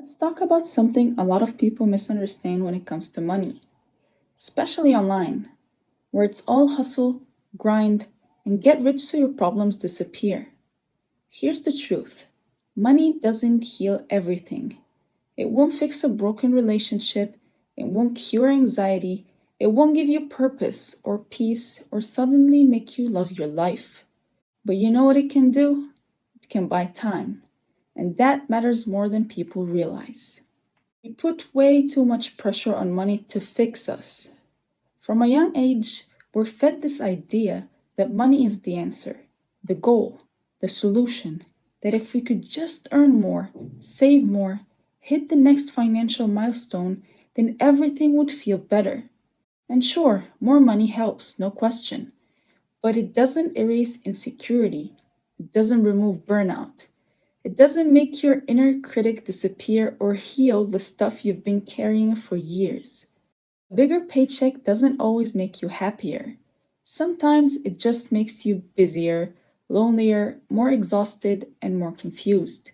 Let's talk about something a lot of people misunderstand when it comes to money, especially online, where it's all hustle, grind, and get rich so your problems disappear. Here's the truth: money doesn't heal everything. It won't fix a broken relationship, it won't cure anxiety, it won't give you purpose or peace or suddenly make you love your life. But you know what it can do? It can buy time. And that matters more than people realize. We put way too much pressure on money to fix us. From a young age, we're fed this idea that money is the answer, the goal, the solution, that if we could just earn more, save more, hit the next financial milestone, then everything would feel better. And sure, more money helps, no question, but it doesn't erase insecurity, it doesn't remove burnout, it doesn't make your inner critic disappear or heal the stuff you've been carrying for years. A bigger paycheck doesn't always make you happier. Sometimes it just makes you busier, lonelier, more exhausted, and more confused.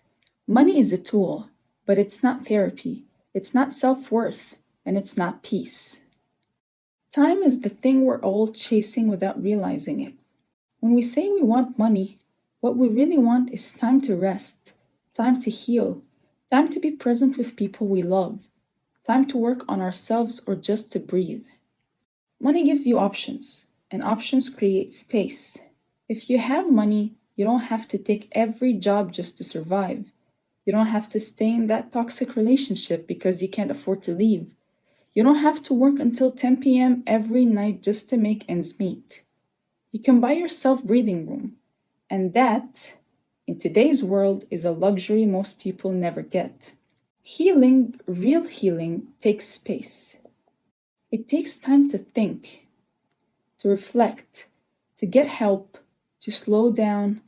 Money is a tool, but it's not therapy, it's not self worth, and it's not peace. Time is the thing we're all chasing without realizing it. When we say we want money, what we really want is time to rest, time to heal, time to be present with people we love, time to work on ourselves or just to breathe. Money gives you options, and options create space. If you have money, you don't have to take every job just to survive. You don't have to stay in that toxic relationship because you can't afford to leave. You don't have to work until 10 p.m. every night just to make ends meet. You can buy yourself breathing room, and that, in today's world, is a luxury most people never get. Healing, real healing, takes space. It takes time to think, to reflect, to get help, to slow down.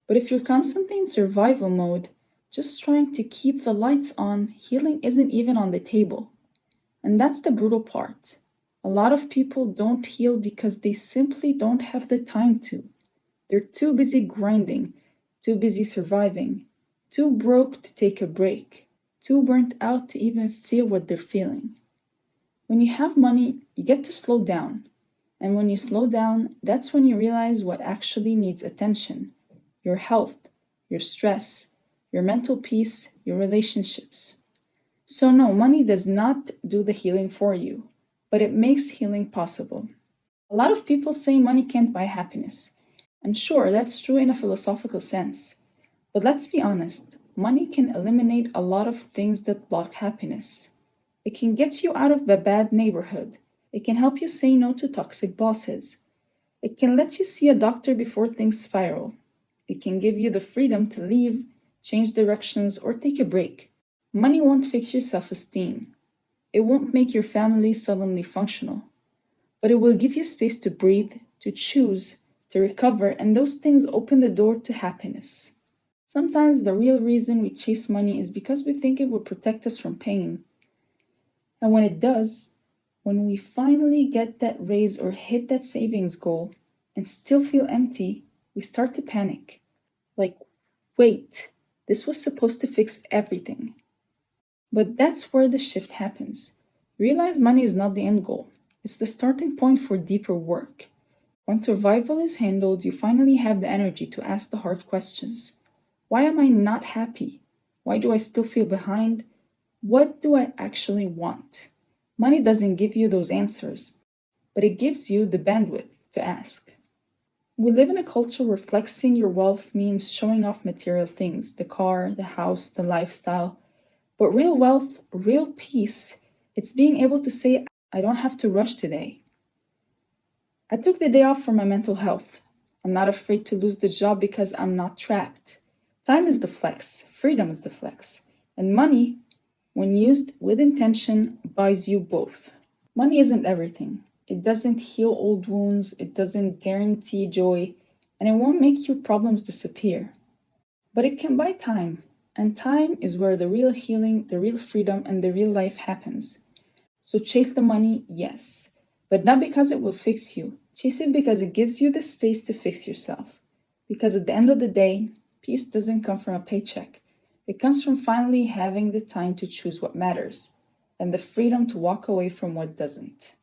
But if you're constantly in survival mode, just trying to keep the lights on, healing isn't even on the table. And that's the brutal part. A lot of people don't heal because they simply don't have the time to. They're too busy grinding, too busy surviving, too broke to take a break, too burnt out to even feel what they're feeling. When you have money, you get to slow down. And when you slow down, that's when you realize what actually needs attention: your health, your stress, your mental peace, your relationships. So, no, money does not do the healing for you, but it makes healing possible. A lot of people say money can't buy happiness. And sure, that's true in a philosophical sense. But let's be honest, money can eliminate a lot of things that block happiness. It can get you out of a bad neighborhood. It can help you say no to toxic bosses. It can let you see a doctor before things spiral. It can give you the freedom to leave, change directions, or take a break. Money won't fix your self esteem. It won't make your family suddenly functional. But it will give you space to breathe, to choose, to recover, and those things open the door to happiness. Sometimes the real reason we chase money is because we think it will protect us from pain. And when it does, when we finally get that raise or hit that savings goal and still feel empty, we start to panic. Like, wait, this was supposed to fix everything. But that's where the shift happens. Realize money is not the end goal, it's the starting point for deeper work. When survival is handled, you finally have the energy to ask the hard questions. Why am I not happy? Why do I still feel behind? What do I actually want? Money doesn't give you those answers, but it gives you the bandwidth to ask. We live in a culture where flexing your wealth means showing off material things: the car, the house, the lifestyle. But real wealth, real peace, it's being able to say, I don't have to rush today. I took the day off for my mental health. I'm not afraid to lose the job because I'm not trapped. Time is the flex, freedom is the flex, and money, when used with intention, buys you both. Money isn't everything. It doesn't heal old wounds, it doesn't guarantee joy, and it won't make your problems disappear. But it can buy time, and time is where the real healing, the real freedom, and the real life happens. So chase the money, yes, but not because it will fix you. Chase it because it gives you the space to fix yourself. Because at the end of the day, peace doesn't come from a paycheck. It comes from finally having the time to choose what matters and the freedom to walk away from what doesn't.